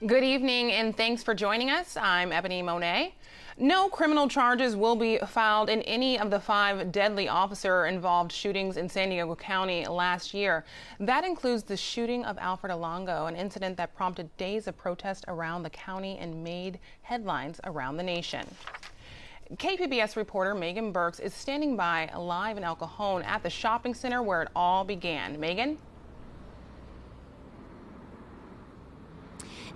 Good evening and thanks for joining us. I'm Ebony Monet. No criminal charges will be filed in any of the 5 deadly officer-involved shootings in San Diego County last year. That includes the shooting of Alfred Alongo, an incident that prompted days of protest around the county and made headlines around the nation. KPBS reporter Megan Burks is standing by live in El Cajon at the shopping center where it all began. Megan?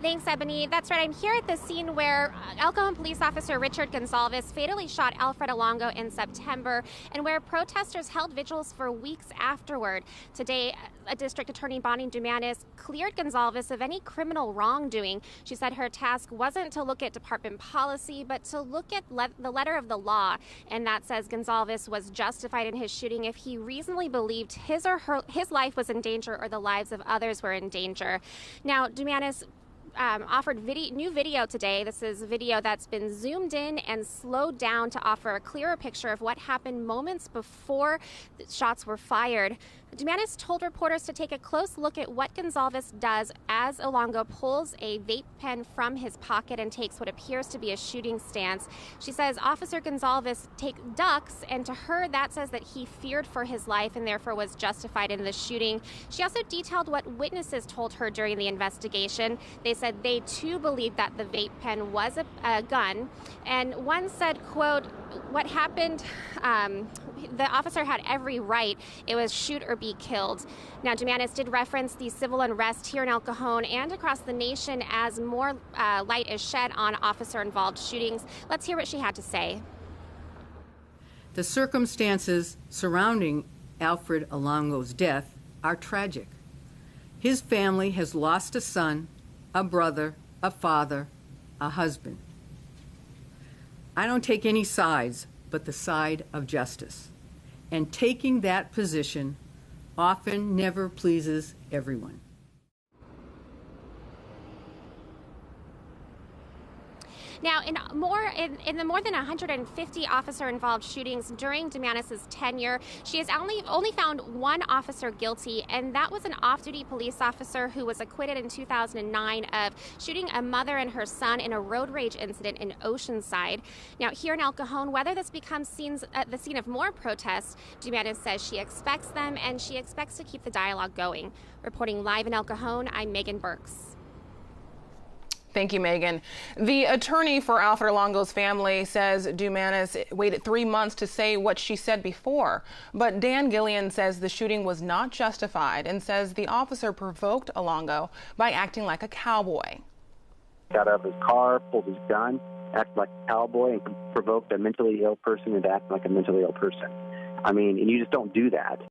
Thanks, Ebony. That's right. I'm here at the scene where El Cajon police officer Richard Gonzalez fatally shot Alfred Alongo in September, and where protesters held vigils for weeks afterward. Today, a district attorney, Bonnie Dumanis, cleared Gonzalez of any criminal wrongdoing. She said her task wasn't to look at department policy, but to look at the letter of the law. And that says Gonzalez was justified in his shooting if he reasonably believed his life was in danger or the lives of others were in danger. Now, Dumanis offered new video today. This is a video that's been zoomed in and slowed down to offer a clearer picture of what happened moments before the shots were fired. Dumanis told reporters to take a close look at what Gonzalez does as Alongo pulls a vape pen from his pocket and takes what appears to be a shooting stance. She says Officer Gonzalez ducks, and to her that says that he feared for his life and therefore was justified in the shooting. She also detailed what witnesses told her during the investigation. They said they too believed that the vape pen was a gun, and one said, quote, "What happened, the officer had every right. It was shoot or be killed." Now, Dumanis did reference the civil unrest here in El Cajon and across the nation as more light is shed on officer-involved shootings. Let's hear what she had to say. The circumstances surrounding Alfred Alongo's death are tragic. His family has lost a son, a brother, a father, a husband. I don't take any sides but the side of justice. And taking that position often never pleases everyone. Now, in the more than 150 officer-involved shootings during Dumanis' tenure, she has only found one officer guilty, and that was an off-duty police officer who was acquitted in 2009 of shooting a mother and her son in a road rage incident in Oceanside. Now, here in El Cajon, whether this becomes the scene of more protests, Dumanis says she expects them, and she expects to keep the dialogue going. Reporting live in El Cajon, I'm Megan Burks. Thank you, Megan. The attorney for Alfred Alongo's family says Dumanis waited 3 months to say what she said before. But Dan Gillian says the shooting was not justified and says the officer provoked Alongo by acting like a cowboy. Got out of his car, pulled his gun, acted like a cowboy, and provoked a mentally ill person into acting like a mentally ill person. I mean, and you just don't do that.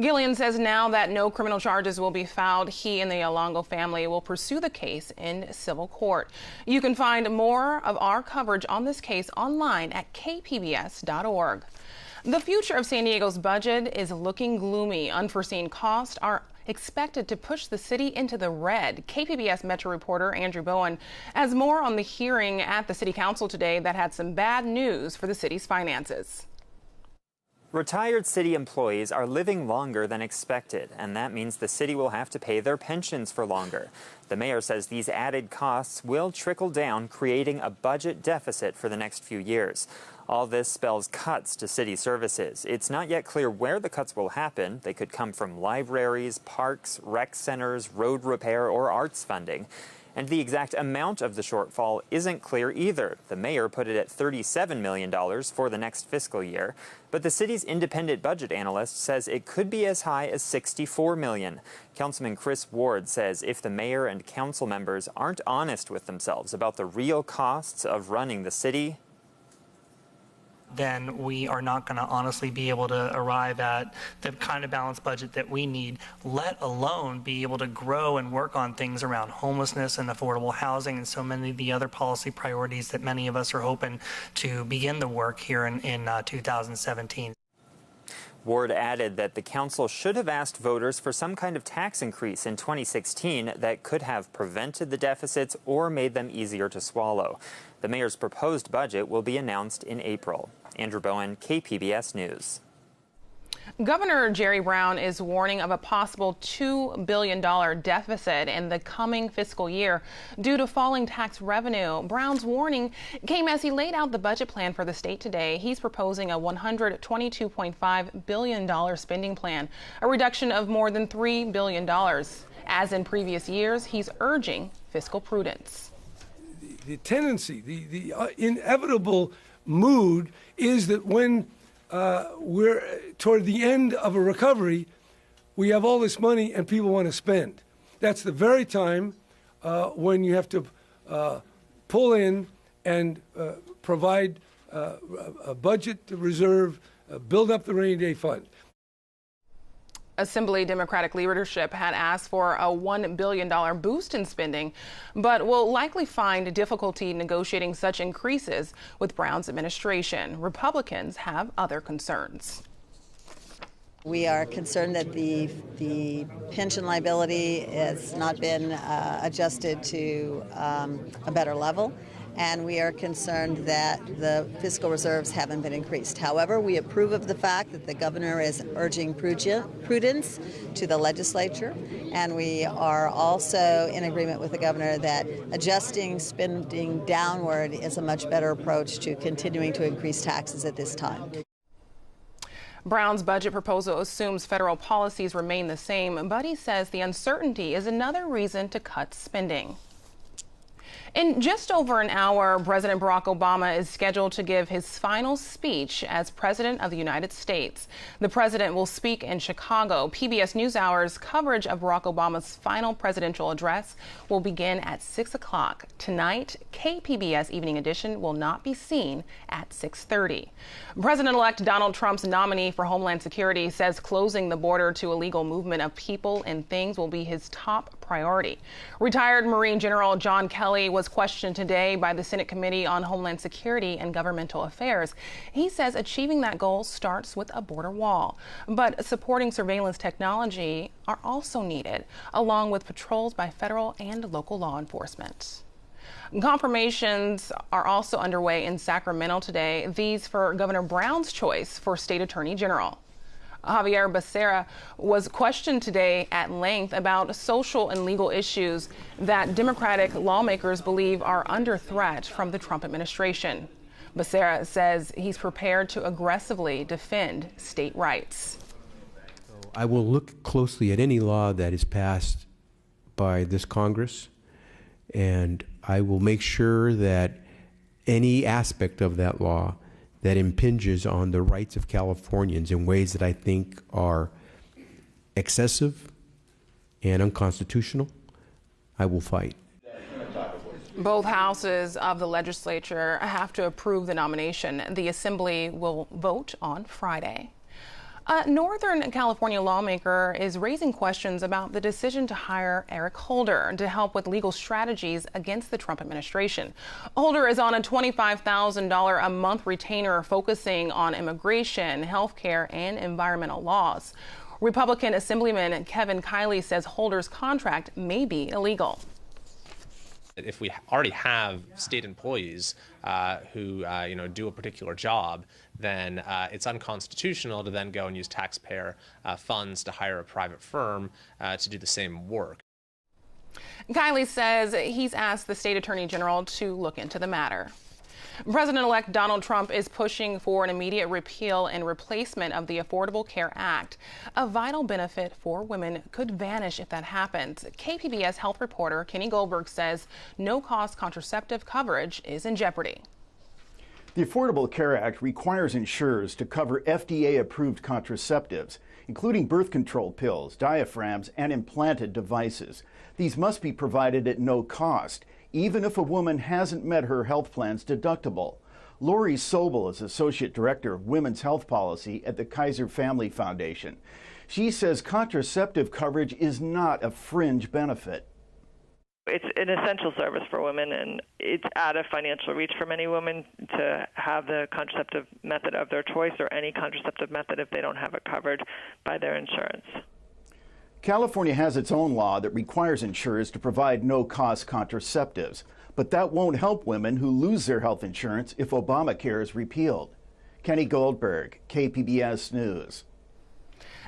Gillian says now that no criminal charges will be filed, he and the Alongo family will pursue the case in civil court. You can find more of our coverage on this case online at kpbs.org. The future of San Diego's budget is looking gloomy. Unforeseen costs are expected to push the city into the red. KPBS Metro reporter Andrew Bowen has more on the hearing at the City Council today that had some bad news for the city's finances. Retired city employees are living longer than expected, and that means the city will have to pay their pensions for longer. The mayor says these added costs will trickle down, creating a budget deficit for the next few years. All this spells cuts to city services. It's not yet clear where the cuts will happen. They could come from libraries, parks, rec centers, road repair, or arts funding. And the exact amount of the shortfall isn't clear either. The mayor put it at $37 million for the next fiscal year, but the city's independent budget analyst says it could be as high as $64 million. Councilman Chris Ward says if the mayor and council members aren't honest with themselves about the real costs of running the city, then we are not going to honestly be able to arrive at the kind of balanced budget that we need, let alone be able to grow and work on things around homelessness and affordable housing and so many of the other policy priorities that many of us are hoping to begin the work here in 2017. Ward added that the council should have asked voters for some kind of tax increase in 2016 that could have prevented the deficits or made them easier to swallow. The mayor's proposed budget will be announced in April. Andrew Bowen, KPBS News. Governor Jerry Brown is warning of a possible $2 billion deficit in the coming fiscal year due to falling tax revenue. Brown's warning came as he laid out the budget plan for the state today. He's proposing a $122.5 billion spending plan, a reduction of more than $3 billion. As in previous years, he's urging fiscal prudence. The tendency, the inevitable mood is that when we're toward the end of a recovery, we have all this money and people want to spend. That's the very time when you have to pull in and provide a budget reserve, build up the rainy day fund. Assembly Democratic leadership had asked for a $1 billion boost in spending, but will likely find difficulty negotiating such increases with Brown's administration. Republicans have other concerns. We are concerned that the pension liability has not been adjusted to a better level, and we are concerned that the fiscal reserves haven't been increased. However, we approve of the fact that the governor is urging prudence to the legislature, and we are also in agreement with the governor that adjusting spending downward is a much better approach to continuing to increase taxes at this time. Brown's budget proposal assumes federal policies remain the same, but he says the uncertainty is another reason to cut spending. In just over an hour, President Barack Obama is scheduled to give his final speech as President of the United States. The president will speak in Chicago. PBS NewsHour's coverage of Barack Obama's final presidential address will begin at 6 o'clock. Tonight, KPBS Evening Edition will not be seen at 6:30. President-elect Donald Trump's nominee for Homeland Security says closing the border to illegal movement of people and things will be his top priority. Retired Marine General John Kelly was questioned today by the Senate Committee on Homeland Security and Governmental Affairs. He says achieving that goal starts with a border wall, but supporting surveillance technology are also needed, along with patrols by federal and local law enforcement. Confirmations are also underway in Sacramento today, these for Governor Brown's choice for State Attorney General. Javier Becerra was questioned today at length about social and legal issues that Democratic lawmakers believe are under threat from the Trump administration. Becerra says he's prepared to aggressively defend state rights. I will look closely at any law that is passed by this Congress, and I will make sure that any aspect of that law that impinges on the rights of Californians in ways that I think are excessive and unconstitutional, I will fight. Both houses of the legislature have to approve the nomination. The Assembly will vote on Friday. A Northern California lawmaker is raising questions about the decision to hire Eric Holder to help with legal strategies against the Trump administration. Holder is on a $25,000 a month retainer focusing on immigration, health care, and environmental laws. Republican Assemblyman Kevin Kiley says Holder's contract may be illegal. If we already have state employees who do a particular job, then it's unconstitutional to then go and use taxpayer funds to hire a private firm to do the same work. Kiley says he's asked the state attorney general to look into the matter. President-elect Donald Trump is pushing for an immediate repeal and replacement of the Affordable Care Act. A vital benefit for women could vanish if that happens. KPBS health reporter Kenny Goldberg says no-cost contraceptive coverage is in jeopardy. The Affordable Care Act requires insurers to cover FDA-approved contraceptives, including birth control pills, diaphragms, and implanted devices. These must be provided at no cost, even if a woman hasn't met her health plan's deductible. Lori Sobel is Associate Director of Women's Health Policy at the Kaiser Family Foundation. She says contraceptive coverage is not a fringe benefit. It's an essential service for women, and it's out of financial reach for many women to have the contraceptive method of their choice or any contraceptive method if they don't have it covered by their insurance. California has its own law that requires insurers to provide no-cost contraceptives, but that won't help women who lose their health insurance if Obamacare is repealed. Kenny Goldberg, KPBS News.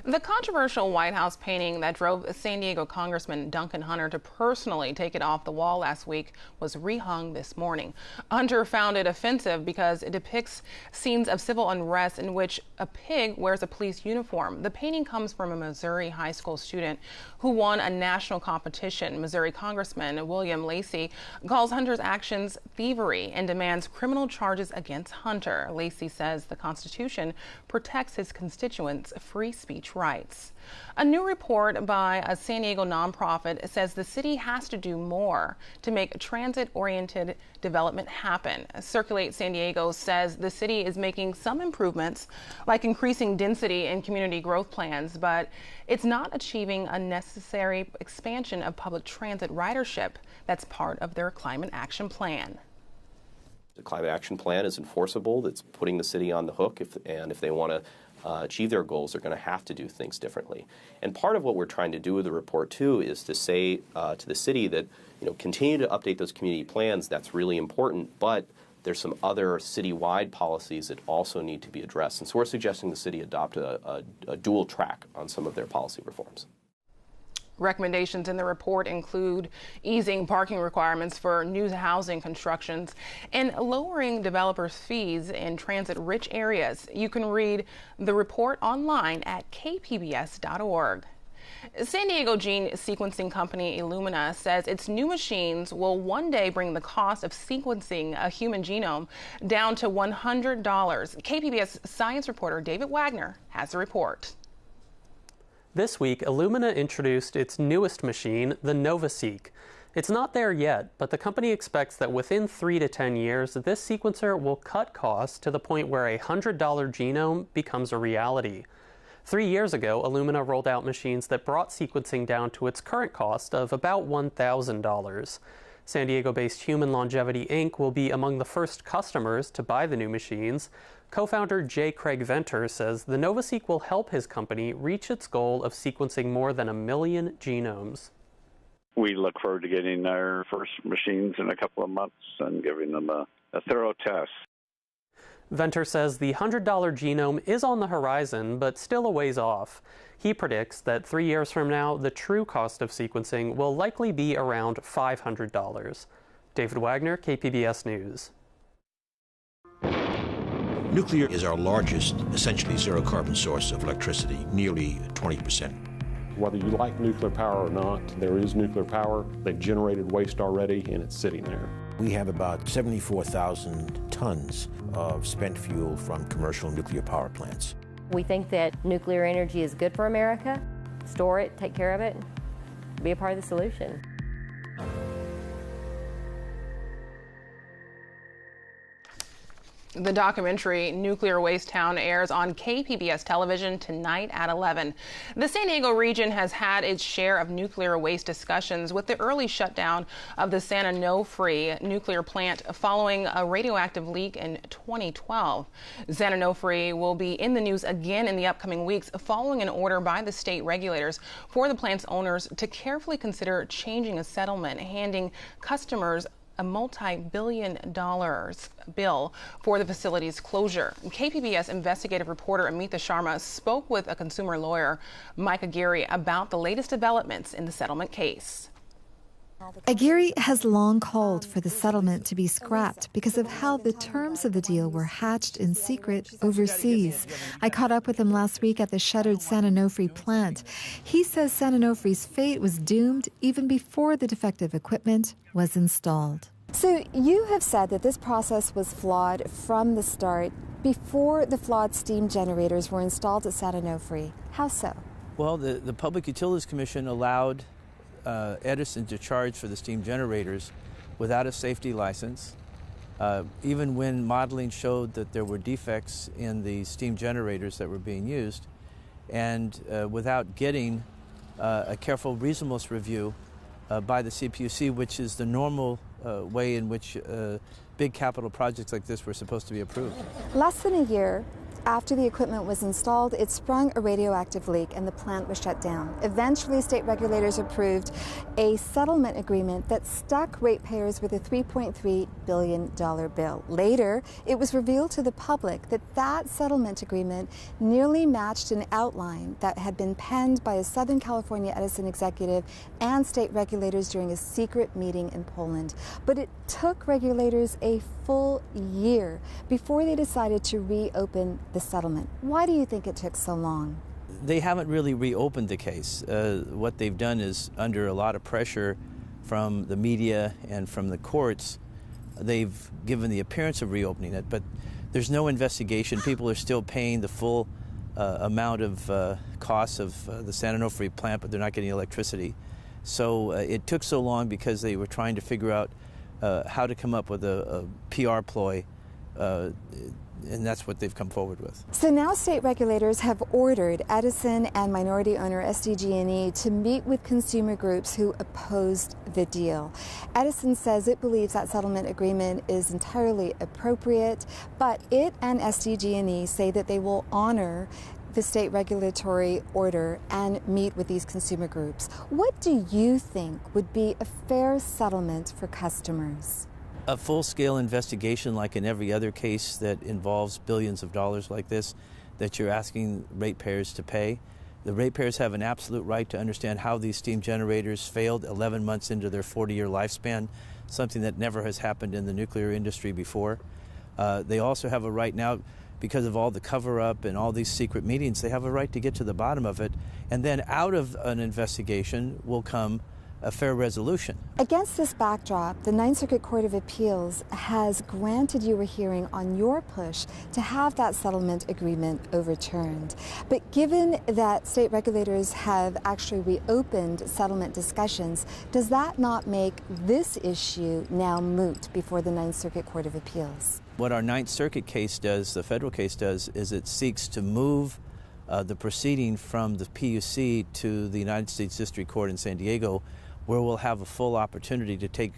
The controversial White House painting that drove San Diego Congressman Duncan Hunter to personally take it off the wall last week was rehung this morning. Hunter found it offensive because it depicts scenes of civil unrest in which a pig wears a police uniform. The painting comes from a Missouri high school student who won a national competition. Missouri Congressman William Lacey calls Hunter's actions thievery and demands criminal charges against Hunter. Lacey says the Constitution protects his constituents' free speech rights. A new report by a San Diego nonprofit says the city has to do more to make transit-oriented development happen. Circulate San Diego says the city is making some improvements, like increasing density in community growth plans, but it's not achieving a necessary expansion of public transit ridership that's part of their climate action plan. The climate action plan is enforceable. It's putting the city on the hook, if they want to achieve their goals, they're going to have to do things differently. And part of what we're trying to do with the report, too, is to say to the city that, continue to update those community plans. That's really important, but there's some other citywide policies that also need to be addressed. And so we're suggesting the city adopt a dual track on some of their policy reforms. Recommendations in the report include easing parking requirements for new housing constructions and lowering developers' fees in transit-rich areas. You can read the report online at kpbs.org. San Diego gene sequencing company Illumina says its new machines will one day bring the cost of sequencing a human genome down to $100. KPBS science reporter David Wagner has the report. This week, Illumina introduced its newest machine, the NovaSeq. It's not there yet, but the company expects that within 3 to 10 years, this sequencer will cut costs to the point where a $100 genome becomes a reality. 3 years ago, Illumina rolled out machines that brought sequencing down to its current cost of about $1,000. San Diego-based Human Longevity Inc. will be among the first customers to buy the new machines. Co-founder J. Craig Venter says the NovaSeq will help his company reach its goal of sequencing more than 1 million genomes. We look forward to getting our first machines in a couple of months and giving them a thorough test. Venter says the $100 genome is on the horizon, but still a ways off. He predicts that 3 years from now, the true cost of sequencing will likely be around $500. David Wagner, KPBS News. Nuclear is our largest, essentially zero-carbon source of electricity, nearly 20%. Whether you like nuclear power or not, there is nuclear power. They've generated waste already, and it's sitting there. We have about 74,000 tons of spent fuel from commercial nuclear power plants. We think that nuclear energy is good for America. Store it, take care of it, be a part of the solution. The documentary Nuclear Waste Town airs on KPBS television tonight at 11. The San Diego region has had its share of nuclear waste discussions with the early shutdown of the San Onofre nuclear plant following a radioactive leak in 2012. San Onofre will be in the news again in the upcoming weeks following an order by the state regulators for the plant's owners to carefully consider changing a settlement, handing customers a multi-billion-dollar bill for the facility's closure. KPBS investigative reporter Amita Sharma spoke with a consumer lawyer, Mike Aguirre, about the latest developments in the settlement case. Aguirre has long called for the settlement to be scrapped because of how the terms of the deal were hatched in secret overseas. I caught up with him last week at the shuttered San Onofre plant. He says San Onofre's fate was doomed even before the defective equipment was installed. So you have said that this process was flawed from the start, before the flawed steam generators were installed at San Onofre. How so? Well, the Public Utilities Commission allowed Edison to charge for the steam generators without a safety license, even when modeling showed that there were defects in the steam generators that were being used, and without getting a careful reasonableness review by the CPUC, which is the normal way in which big capital projects like this were supposed to be approved. Less than a year After the equipment was installed, it sprung a radioactive leak and the plant was shut down. Eventually, state regulators approved a settlement agreement that stuck ratepayers with a $3.3 billion bill. Later, it was revealed to the public that that settlement agreement nearly matched an outline that had been penned by a Southern California Edison executive and state regulators during a secret meeting in Poland. But it took regulators a full year before they decided to reopen the settlement. Why do you think it took so long? They haven't really reopened the case. What they've done is, under a lot of pressure from the media and from the courts, they've given the appearance of reopening it, but there's no investigation. People are still paying the full amount of costs of the San Onofre plant, but they're not getting electricity. So it took so long because they were trying to figure out how to come up with a PR ploy, and that's what they've come forward with. So now state regulators have ordered Edison and minority owner SDG&E to meet with consumer groups who opposed the deal. Edison says it believes that settlement agreement is entirely appropriate, but it and SDG&E say that they will honor the state regulatory order and meet with these consumer groups. What do you think would be a fair settlement for customers? A full-scale investigation, like in every other case that involves billions of dollars like this, that you're asking ratepayers to pay. The ratepayers have an absolute right to understand how these steam generators failed 11 months into their 40-year lifespan, something that never has happened in the nuclear industry before. They also have a right now, because of all the cover-up and all these secret meetings, they have a right to get to the bottom of it. And then out of an investigation will come a fair resolution. Against this backdrop, the Ninth Circuit Court of Appeals has granted you a hearing on your push to have that settlement agreement overturned. But given that state regulators have actually reopened settlement discussions, does that not make this issue now moot before the Ninth Circuit Court of Appeals? What our Ninth Circuit case does, the federal case does, is it seeks to move the proceeding from the PUC to the United States District Court in San Diego, where we'll have a full opportunity to take,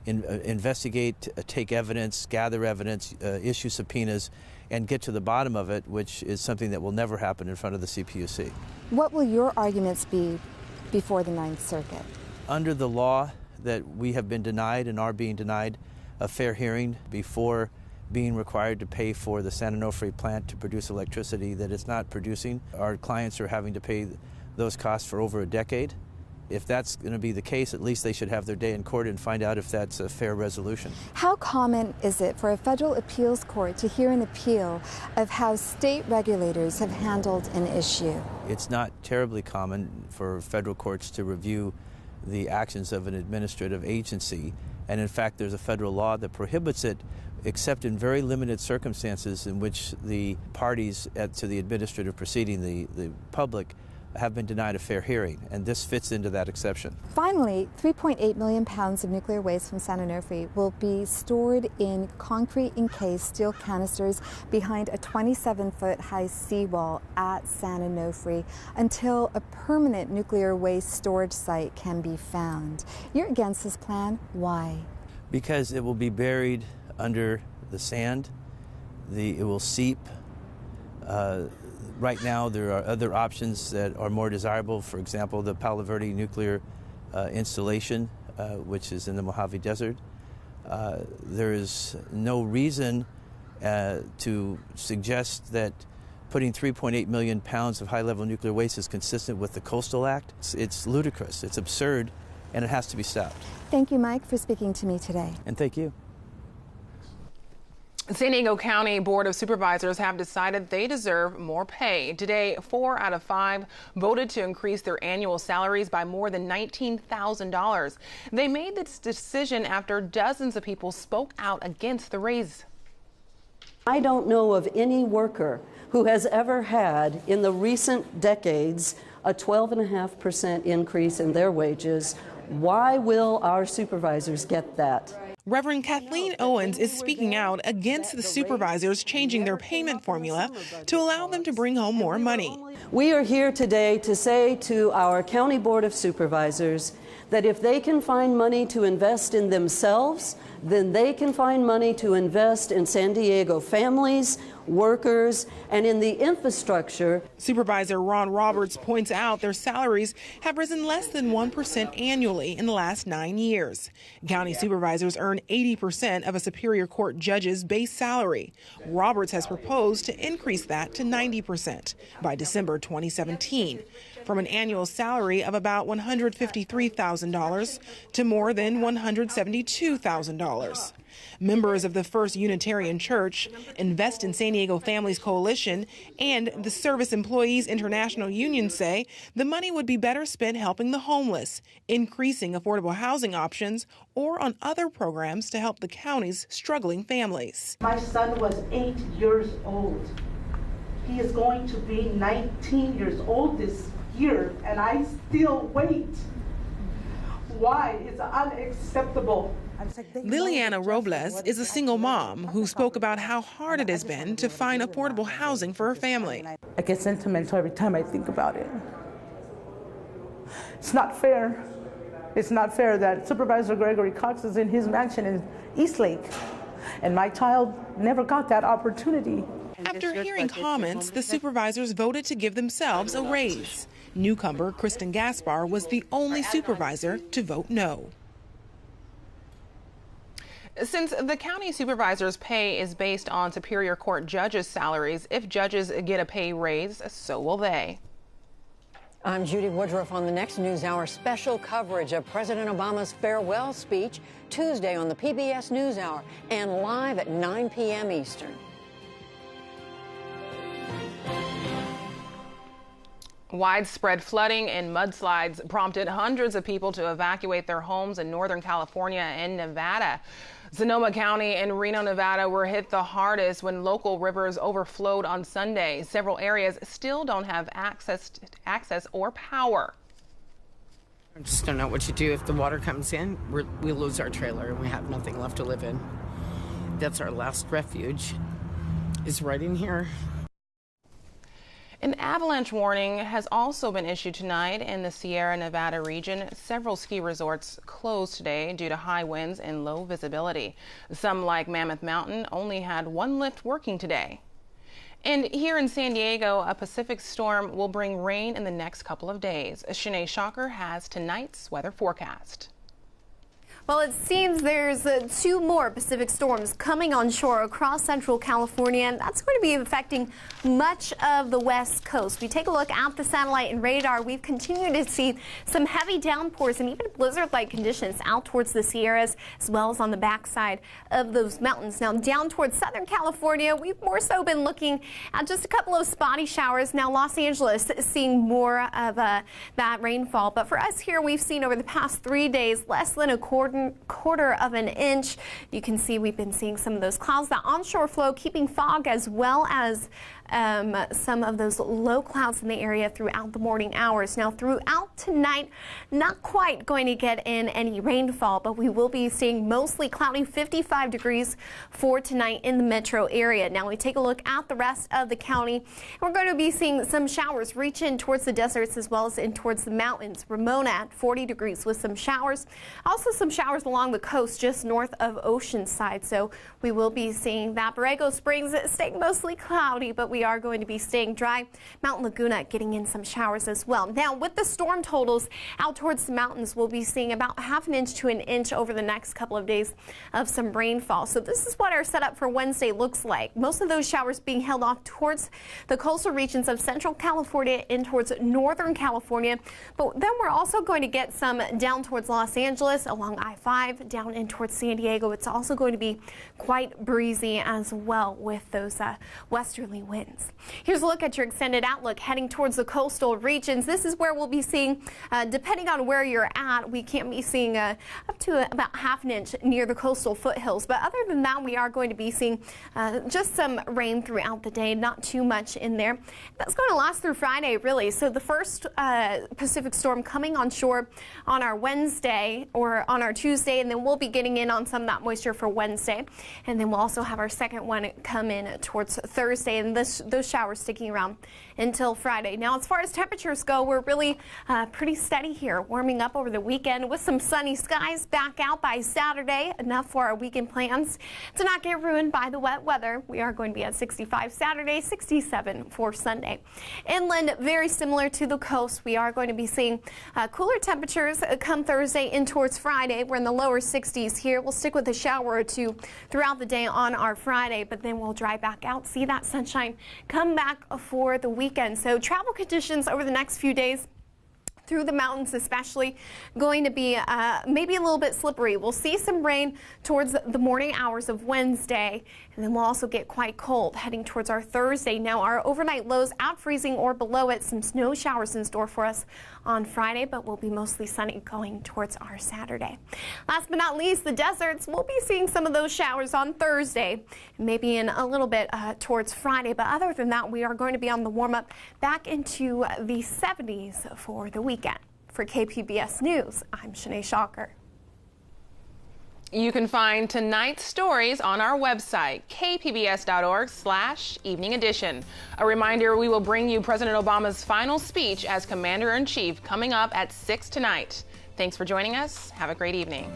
investigate, take evidence, gather evidence, issue subpoenas, and get to the bottom of it, which is something that will never happen in front of the CPUC. What will your arguments be before the Ninth Circuit? Under the law that we have been denied and are being denied a fair hearing before being required to pay for the San Onofre plant to produce electricity that it's not producing. Our clients are having to pay those costs for over a decade. If that's going to be the case, at least they should have their day in court and find out if that's a fair resolution. How common is it for a federal appeals court to hear an appeal of how state regulators have handled an issue? It's not terribly common for federal courts to review the actions of an administrative agency, and in fact there's a federal law that prohibits it, except in very limited circumstances in which the parties to the administrative proceeding, the public, have been denied a fair hearing, and this fits into that exception. Finally, 3.8 million pounds of nuclear waste from San Onofre will be stored in concrete encased steel canisters behind a 27-foot high seawall at San Onofre until a permanent nuclear waste storage site can be found. You're against this plan. Why? Because it will be buried under the sand. It will seep. Right now, there are other options that are more desirable. For example, the Palo Verde nuclear installation, which is in the Mojave Desert. There is no reason to suggest that putting 3.8 million pounds of high-level nuclear waste is consistent with the Coastal Act. It's ludicrous, it's absurd, and it has to be stopped. Thank you, Mike, for speaking to me today. And thank you. San Diego County Board of Supervisors have decided they deserve more pay. Today, 4 out of 5 voted to increase their annual salaries by more than $19,000. They made this decision after dozens of people spoke out against the raise. I don't know of any worker who has ever had, in the recent decades, a 12.5% increase in their wages. Why will our supervisors get that? Reverend Kathleen Owens is speaking out against the supervisors changing their payment formula to allow them to bring home more money. We are here today to say to our County Board of Supervisors that if they can find money to invest in themselves, then they can find money to invest in San Diego families workers, and in the infrastructure. Supervisor Ron Roberts points out their salaries have risen less than 1% annually in the last 9 years. County supervisors earn 80% of a Superior Court judge's base salary. Roberts has proposed to increase that to 90% by December 2017, from an annual salary of about $153,000 to more than $172,000. Members of the First Unitarian Church, Invest in San Diego Families Coalition, and the Service Employees International Union say the money would be better spent helping the homeless, increasing affordable housing options, or on other programs to help the county's struggling families. My son was 8 years old. He is going to be 19 years old this year, and I still wait. Why? It's unacceptable. Liliana Robles is a single mom who spoke about how hard it has been to find affordable housing for her family. I get sentimental every time I think about it. It's not fair. It's not fair that Supervisor Gregory Cox is in his mansion in Eastlake, and my child never got that opportunity. After hearing comments, the supervisors voted to give themselves a raise. Newcomer Kristen Gaspar was the only supervisor to vote no. Since the county supervisor's pay is based on Superior Court judges' salaries, if judges get a pay raise, so will they. I'm Judy Woodruff on the next NewsHour. Special coverage of President Obama's farewell speech Tuesday on the PBS NewsHour and live at 9 p.m. Eastern. Widespread flooding and mudslides prompted hundreds of people to evacuate their homes in Northern California and Nevada. Sonoma County and Reno, Nevada were hit the hardest when local rivers overflowed on Sunday. Several areas still don't have access or power. I just don't know what to do if the water comes in. We lose our trailer and we have nothing left to live in. That's our last refuge, is right in here. An avalanche warning has also been issued tonight in the Sierra Nevada region. Several ski resorts closed today due to high winds and low visibility. Some, like Mammoth Mountain, only had one lift working today. And here in San Diego, a Pacific storm will bring rain in the next couple of days. Shanae Shocker has tonight's weather forecast. Well, it seems there's two more Pacific storms coming on shore across central California, and that's going to be affecting much of the west coast. We take a look at the satellite and radar. We've continued to see some heavy downpours and even blizzard-like conditions out towards the Sierras, as well as on the backside of those mountains. Now, down towards Southern California, we've more so been looking at just a couple of spotty showers. Now, Los Angeles is seeing more of that rainfall, but for us here, we've seen over the past 3 days less than a quarter of an inch. You can see we've been seeing some of those clouds, that onshore flow keeping fog, as well as some of those low clouds in the area throughout the morning hours. Now, throughout tonight, not quite going to get in any rainfall, but we will be seeing mostly cloudy, 55 degrees for tonight in the metro area. Now, we take a look at the rest of the county. We're going to be seeing some showers reach in towards the deserts as well as in towards the mountains. Ramona at 40 degrees with some showers. Also some showers along the coast just north of Oceanside. So we will be seeing that. Borrego Springs staying mostly cloudy, but we are going to be staying dry. Mountain Laguna getting in some showers as well. Now, with the storm totals out towards the mountains, we'll be seeing about ½ inch to an inch over the next couple of days of some rainfall. So this is what our setup for Wednesday looks like. Most of those showers being held off towards the coastal regions of central California and towards northern California. But then we're also going to get some down towards Los Angeles along I-5, down in towards San Diego. It's also going to be quite breezy as well with those westerly winds. Here's a look at your extended outlook heading towards the coastal regions. This is where we'll be seeing, depending on where you're at, we can be seeing up to about ½ an inch near the coastal foothills. But other than that, we are going to be seeing just some rain throughout the day, not too much in there. That's going to last through Friday, really. So the first Pacific storm coming on shore on our Wednesday or on our Tuesday, and then we'll be getting in on some of that moisture for Wednesday. And then we'll also have our second one come in towards Thursday. And the those showers sticking around until Friday. Now, as far as temperatures go, we're really pretty steady here, warming up over the weekend with some sunny skies back out by Saturday, enough for our weekend plans to not get ruined by the wet weather. We are going to be at 65 Saturday, 67 for Sunday. Inland, very similar to the coast, we are going to be seeing cooler temperatures come Thursday in towards Friday. We're in the lower 60s here. We'll stick with a shower or two throughout the day on our Friday, but then we'll dry back out, see that sunshine come back for the weekend. So travel conditions over the next few days through the mountains especially going to be maybe a little bit slippery. We'll see some rain towards the morning hours of Wednesday, and then we'll also get quite cold heading towards our Thursday. Now, our overnight lows at freezing or below it. Some snow showers in store for us on Friday, but we'll be mostly sunny going towards our Saturday. Last but not least, the deserts. We'll be seeing some of those showers on Thursday, maybe in a little bit towards Friday. But other than that, we are going to be on the warm up back into the 70s for the weekend. For KPBS News, I'm Shanae Shocker. You can find tonight's stories on our website, kpbs.org/evening edition. A reminder, we will bring you President Obama's final speech as Commander-in-Chief coming up at 6 tonight. Thanks for joining us. Have a great evening.